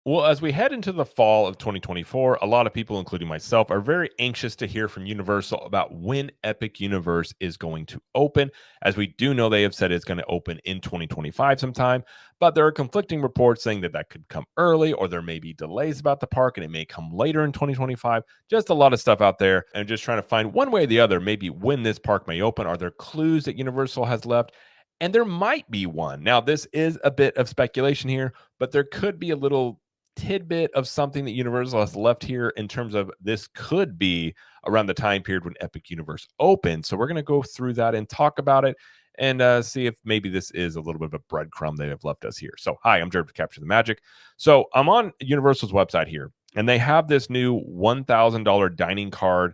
Well, as we head into the fall of 2024, a lot of people, including myself, are very anxious to hear from Universal about when Epic Universe is going to open. As we do know, they have said it's going to open in 2025 sometime, but there are conflicting reports saying that that could come early or there may be delays about the park and it may come later in 2025. Just a lot of stuff out there and just trying to find one way or the other, maybe when this park may open. Are there clues that Universal has left? And there might be one. Now, this is a bit of speculation here, but there could be a little tidbit of something that Universal has left here in terms of this could be around the time period when Epic Universe opens. So we're going to go through that and talk about it and see if maybe this is a little bit of a breadcrumb they have left us here. So, hi, I'm Jared with Capture the Magic. So, I'm on Universal's website here, and they have this new $1,000 dining card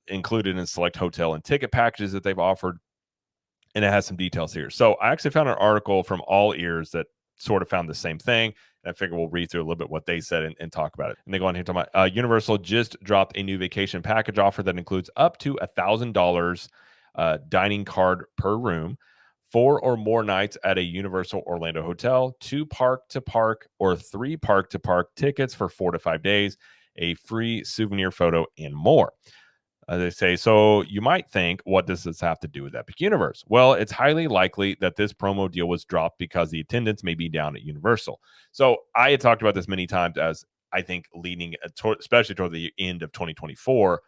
included in select hotel and ticket packages that they've offered. And it has some details here. So, I actually found an article from All Ears that sort of found the same thing. And I figure we'll read through a little bit what they said and talk about it. And they go on here talking about Universal just dropped a new vacation package offer that includes up to $1,000 dining card per room, 4 or more nights at a Universal Orlando hotel, 2 park-to-park or 3 park-to-park tickets for 4 to 5 days, a free souvenir photo, and more. They say, so you might think, what does this have to do with Epic Universe? Well, it's highly likely that this promo deal was dropped because the attendance may be down at Universal. So I had talked about this many times as I think leading, especially toward the end of 2024.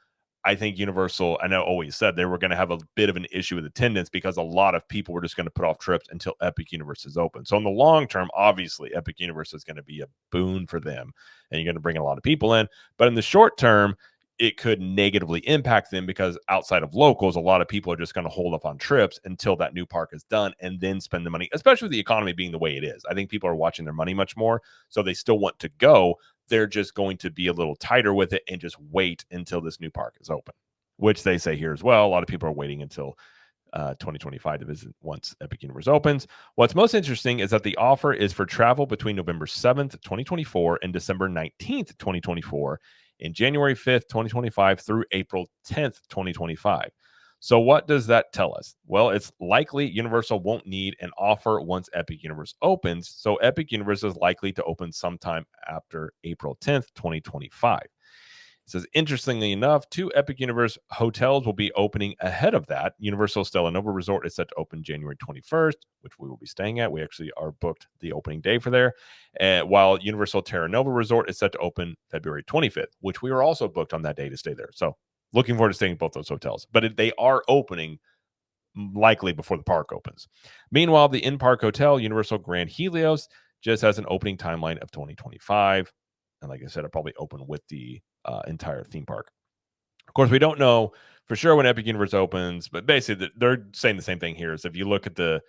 I think Universal, I know always said they were going to have a bit of an issue with attendance because a lot of people were just going to put off trips until Epic Universe is open. So in the long term, obviously, Epic Universe is going to be a boon for them and you're going to bring a lot of people in. But in the short term, it could negatively impact them because outside of locals, a lot of people are just going to hold up on trips until that new park is done and then spend the money, especially with the economy being the way it is. I think people are watching their money much more. So they still want to go. They're just going to be a little tighter with it and just wait until this new park is open, which they say here as well. A lot of people are waiting until 2025 to visit once Epic Universe opens. What's most interesting is that the offer is for travel between November 7th, 2024 and December 19th, 2024, and January 5th, 2025 through April 10th, 2025. So what does that tell us? Well, it's likely Universal won't need an offer once Epic Universe opens. So Epic Universe is likely to open sometime after April 10th, 2025. It says, interestingly enough, 2 Epic Universe hotels will be opening ahead of that. Universal Stella Nova Resort is set to open January 21st, which we will be staying at. We actually are booked the opening day for there. While Universal Terra Nova Resort is set to open February 25th, which we were also booked on that day to stay there. So looking forward to staying at both those hotels. But they are opening likely before the park opens. Meanwhile, the in-park hotel, Universal Grand Helios, just has an opening timeline of 2025. And like I said, it'll probably open with the entire theme park. Of course, we don't know for sure when Epic Universe opens, but basically they're saying the same thing here. So if you look at the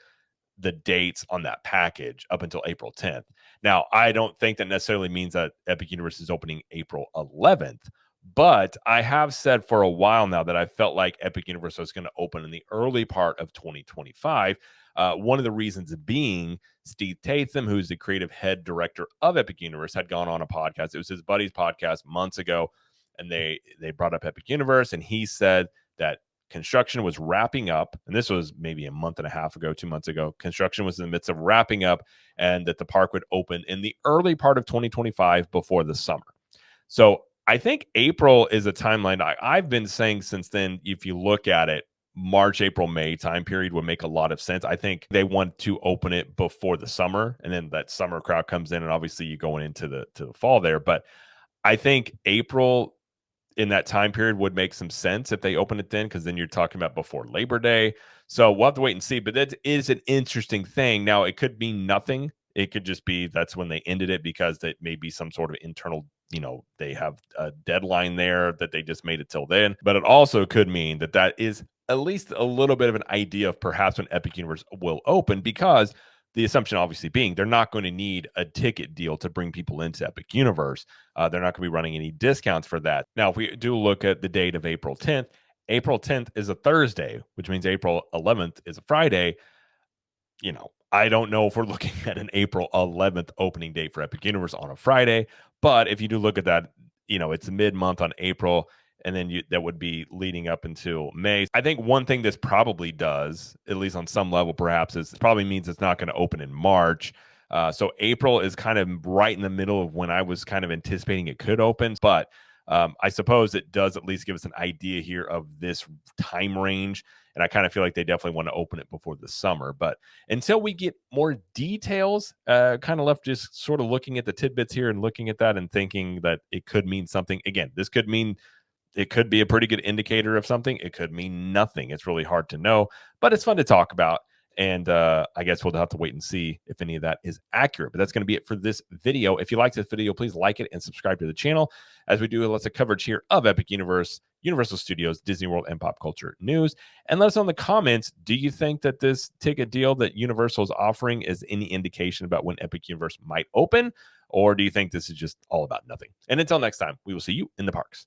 dates on that package up until April 10th. Now, I don't think that necessarily means that Epic Universe is opening April 11th, but I have said for a while now that I felt like Epic Universe was going to open in the early part of 2025. One of the reasons being Steve Tatham, who's the creative head director of Epic Universe, had gone on a podcast. It was his buddy's podcast months ago, and they brought up Epic Universe, and he said that construction was wrapping up, and this was maybe a month and a half ago, 2 months ago. Construction was in the midst of wrapping up, and that the park would open in the early part of 2025 before the summer. So I think April is a timeline I've been saying since then. If you look at it, March, April, May time period would make a lot of sense. I think they want to open it before the summer, and then that summer crowd comes in, and obviously you're going into the fall there. But I think April in that time period would make some sense if they open it then, because then you're talking about before Labor Day. So we'll have to wait and see. But that is an interesting thing. Now, it could mean nothing. It could just be that's when they ended it because that may be some sort of internal, they have a deadline there that they just made it till then. But it also could mean that that is at least a little bit of an idea of perhaps when Epic Universe will open, because the assumption obviously being they're not going to need a ticket deal to bring people into Epic Universe. They're not going to be running any discounts for that. Now, if we do look at the date of April 10th is a Thursday, which means April 11th is a Friday. I don't know if we're looking at an April 11th opening date for Epic Universe on a Friday, but if you do look at that, it's mid-month on April, and then that would be leading up until May. I think one thing this probably does, at least on some level perhaps, is probably means it's not going to open in March. So April is kind of right in the middle of when I was kind of anticipating it could open. But I suppose it does at least give us an idea here of this time range. And I kind of feel like they definitely want to open it before the summer. But until we get more details, kind of left just sort of looking at the tidbits here and looking at that and thinking that it could mean something. Again, this could mean it could be a pretty good indicator of something. It could mean nothing. It's really hard to know, but it's fun to talk about. And I guess we'll have to wait and see if any of that is accurate. But that's going to be it for this video. If you like this video, please like it and subscribe to the channel as we do lots of coverage here of Epic Universe, Universal Studios, Disney World, and pop culture news. And let us know in the comments, do you think that this ticket deal that Universal is offering is any indication about when Epic Universe might open? Or do you think this is just all about nothing? And until next time, we will see you in the parks.